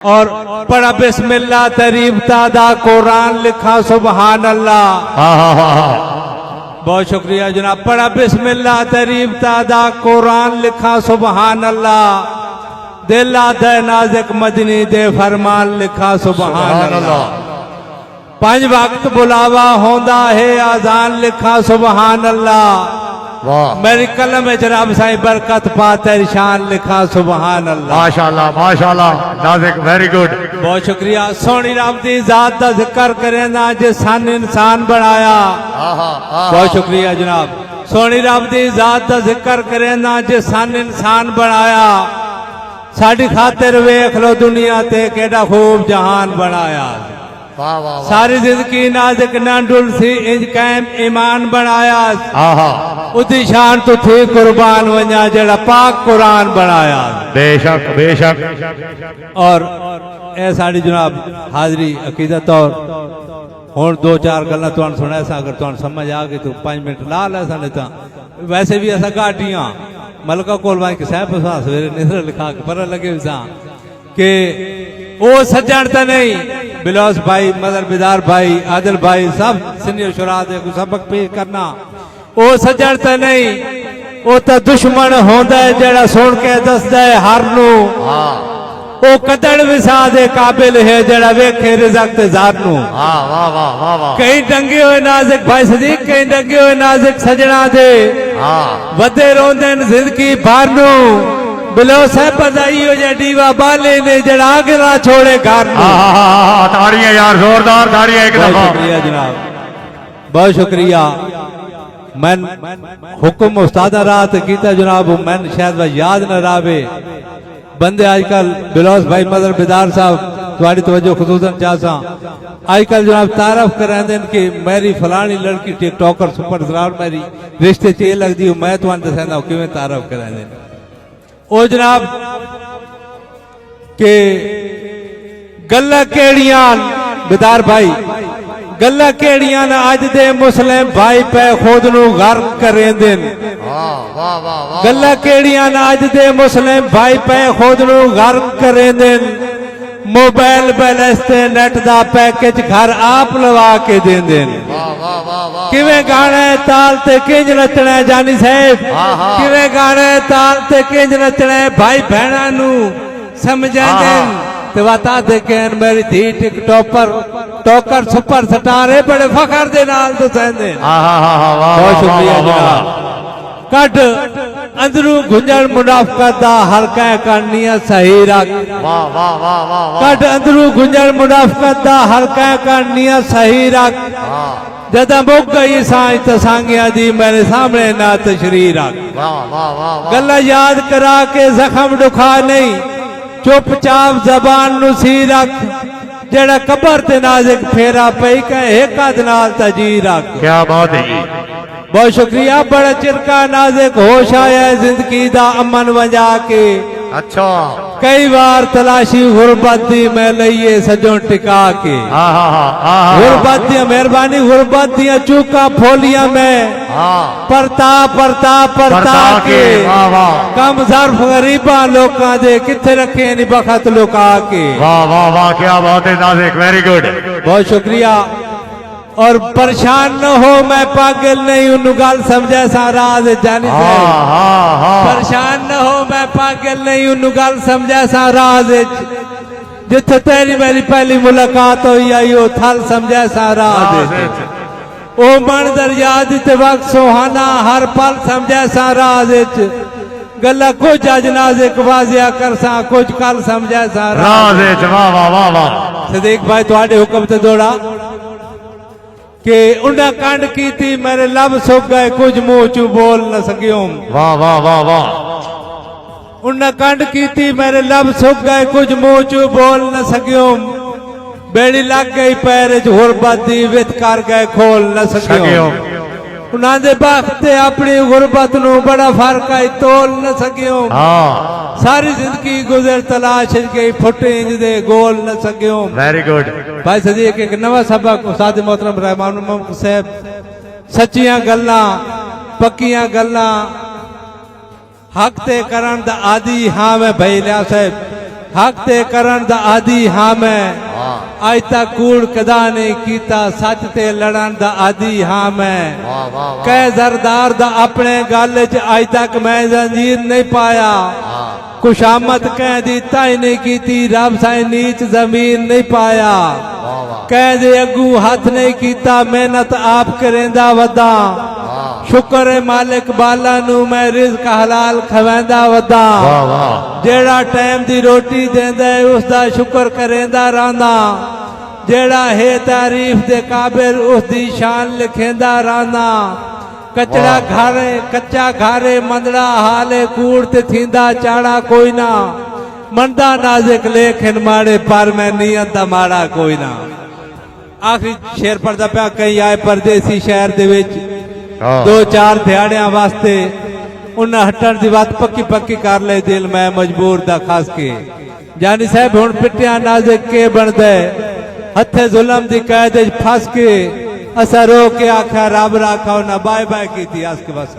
और पढ़ा बिस्मिल्लाह तरीब तादा कुरान लिखा सुबहान अल्लाह। बहुत शुक्रिया जनाब। पढ़ा बिस्मिल्लाह तरीब तादा कुरान लिखा सुबहान अल्लाह। दिल आदा नाज़िक मदनी दे फरमान लिखा सुबहान अल्लाह। 5 वक्त बुलावा होंदा है आजान लिखा सुबहान अल्लाह। मेरी कलम में जनाब साईं बरकत पाते शान लिखा सुबहान अल्लाह। माशाल्लाह माशाल्लाह नाज़िक वेरी गुड। बहुत शुक्रिया। सोनी राम दी जात का जिक्र करें जिसान इंसान बनाया। बहुत शुक्रिया जनाब। सोनी राम दी जात का जिक्र करें जिसान इंसान बनाया। साड़ी खातिर वेख लो दुनिया ते केड़ा खूब जहान बनाया। सारी जिंदगी नाज़िक नांडुल सी इंज कायम ईमान बनाया। उदी शान तो थी कुर्बान वजा जड़ा पाक कुरान बनाया। बेशक बेशक। और ए साड़ी जनाब हाजरी अकीदत और हुण 2-4 गल्लां तुहानू सुना सा। अगर तुहानू समझ आ गई तो 5 मिनट ला लै सा। नहीं तो वैसे भी असा गाटियां मलका कोल वाई के साहब सवेरे निद्र लिखा के पर लगे सा कि वो सज्जन तो नहीं बिलास भाई मदर बिदार भाई आदिल भाई सब सीनियर शुरा दे को सबक पेश करना। वो सज्जन तो नहीं वो तो दुश्मन होंदा है जड़ा सुन के दसदा है हर नू। वो कदड़ विसा दे काबिल है जड़ा वेखे रिज़्क़ ते ज़ात नू। कई डंगे हुए नाज़िक भाई सदीक कई डंगे हुए नाज़िक सजना दे वदे रोंदे जिंदगी भर नू। बिलो साहब बधाई हो जा दीवा बाले ने जड़ा आगे ना छोड़े घर नू। ताड़ियां यार जोरदार ताड़ियां एक दफा। शुक्रिया जनाब बहुत शुक्रिया। मैं हुक्म उस्ताद रात कीता जनाब मैं शायद वह याद न रावे बंदे आजकल बिलोस भाई मदर बिदार साहब तुम्हारी तवज्जो खुसूसन चाहता आजकल जनाब तारफ करें दिन कि मेरी फलानी लड़की टिकटॉकर सुपर स्टार मेरी रिश्ते च लगती हूँ मैं तुम्हें दसा कि तारफ करें दिन ओ जनाब के गल्ला केड़ियां बिदार भाई गल्ला केड़ियां अज दे मुस्लिम भाई पे खुद नू गर्क करें दिन। गल्ला केड़ियां अज दे मुस्लिम भाई पे खुद नू गर्क करें दिन। मोबाइल बैलेंस ते नेट दा पैकेज घर आप लवा के दें दिन। किवें गाने ताल ते किंज नचना है जानी साहब किवें गाने ताल ते किंज नचना है भाई बहना नू समझा दें। ते बता दे के मेरी धी टिकटॉपर टॉकर सुपर स्टार है बड़े फखर दे नाल तो सहंदे। बहुत शुक्रिया जनाब। कट अंदरू गुंजन मुनाफकत दा हल्का करनिया सही रख। कट अंदरू गुंजन मुनाफकत दा हल्का करनिया सही रख। जदा मुक गई सांझ तसांगिया दी मेरे सामने ना तशरीह रख। गल्ला याद करा के जख्म दुखा नहीं चुपचाप जबान नु सी रख। जड़ा कबर ते नाज़िक फेरा पई के एक नाल तजी रख। क्या बात है। बहुत शुक्रिया। बड़ा चिरका नाज़िक होश आया जिंदगी दा अमन वजा के। अच्छा कई बार तलाशी गुरबत दी मैं लईए सजों टिका के। गुरबत दी मेहरबानी गुरबत दी चूका फोलिया में परता परता परता के कम ज़र्फ गरीबा लोकां दे किथे रखे नी बखत लुका के। वाह वाह वाह क्या बात है नाज़िक वेरी गुड। बहुत शुक्रिया। और परेशान न हो मैं पागल नहीं उन्नू गल समझे सा राज जानी परेशान न हो मैं पागल नहीं उन्नू गल समझे सा राज जिथे तेरी मेरी पहली मुलाकात हुई आई वो थल समझे सा राज। ओ मंजर याद ते वक्त सुहाना हर पल समझे सा राज। गल्ला कुछ अज नाज़िक वाजिया कर सा कुछ कल समझे सा राज। सदीक भाई तुहाडे हुक्म ते दौड़ा कि उन्हें कंड की थी मेरे लब सुख गए कुछ मुंह चू बोल न सकियों। वाह वाह वाह वाह। उन्हें कंड की थी मेरे लब सुख गए कुछ मुंह चू बोल न सकियों। बेड़ी लग गई पैर गुरबत दी वित कर गए खोल न सकियों। उन्होंने बख्त अपनी गुरबत नू बड़ा फर्क आई तोल न सकियों। सारी जिंदगी गुजर तलाश गई फुटे इंज दे गोल न सकियों। वेरी गुड भाई सदीक एक नवा सबक उस्ताद मोहतरम रहमान मोहम्मद साहब सच्चियां गल्लां पक्कियां गल्लां हक ते करन दा आदि। हाँ मैं भाई लिया साहब हक ते करण दा आदि हाँ मैं वाह आज तक कूड़ कदा नहीं कीता सच ते लड़न दा आदि हाँ मैं वाह वाह कह जरदार दा अपने गल च आज तक मैं जंजीर नहीं पाया वाह खुशामत कह दी ताई नहीं कीती रब साई नीच जमीन नहीं पाया वाह कह दे अगू हाथ नहीं कीता मेहनत आप करेंदा वदा वाह शुक्र है मालिक बाला नू मैं रिज़्क हलाल खवेंदा वदा वाह वाह जेड़ा टाइम दी रोटी देंदा है उसदा शुक्र करेंदा रहंदा जेड़ा है तारीफ दे काबिल उसदी शान लिखेंदा रहंदा कचड़ा घारे कच्चा घारे मंदड़ा हाले कूड़ ते थींदा चाड़ा कोई ना मंदा नाज़िक लेखन माड़े पर मैं नियत दा माड़ा कोई ना आखिरी शेर पढ़दा पिया कई आए परदेसी शहर दे विच हाँ। 2-4 दिहाड़ियां वास्ते उन्हें हटन की बात पक्की पक्की कर ले दिल मैं मजबूर दा खास के जानी साहब हुण पिटिया नाज़िक के बनदे हथे जुल्म दी कैद च फस के असा रो के आख्या रब राखा उन्हें बाय बाय की थी आज के बस